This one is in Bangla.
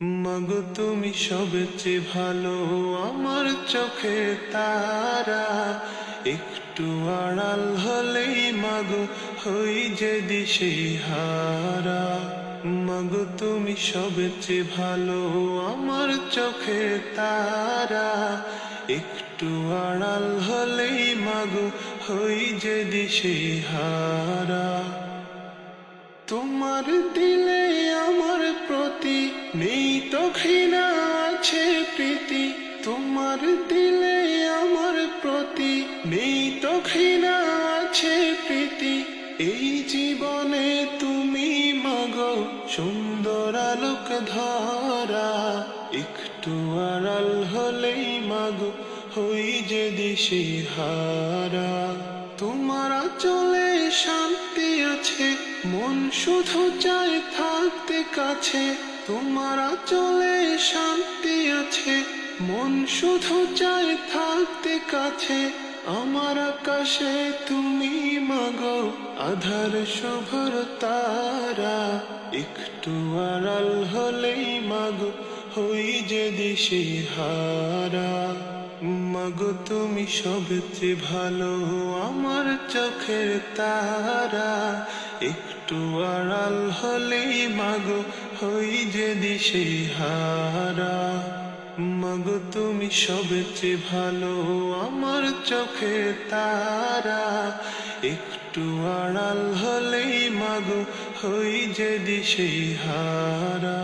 মাগো তুমি সবচেয়ে ভালো, আমার চোখের তারা। একটু আড়াল হলেই মাগো হই যে দিশেহারা। মাগো তুমি সবচেয়ে ভালো, আমার চোখের তারা। একটু আড়াল হলেই মাগো হই যে দিশেহারা। তোমার দিলে আমার প্রতি নেই তো ঘৃণা, আছে প্রীতি। তোমার দিলে আমার প্রতি নেই তো ঘৃণা, আছে প্রীতি। এই জীবনে তুমি মাগো সুন্দর আলোক ধরা। একটু আড়াল হলেই মাগো হই যে দিশেহারা। তোমার আঁচলে শান্তি আছে, মন শুধু চায় থাকতে কাছে। তোমার আঁচলে শান্তি আছে, মন শুধু চায় থাকতে কাছে। আমার আকাশে তুমি মাগো আধার শুভ্র তারা। একটু আড়াল হলেই মাগো হই যে দিশেহারা। মাগো তুমি সবচেয়ে ভালো, আমার চোখের তারা। একটু আড়াল হলেই মাগো হই যে দিশেহারা। মাগো তুমি সবচেয়ে ভালো, আমার চোখের তারা। একটু আড়াল হলেই মাগো হই যে দিশেহারা।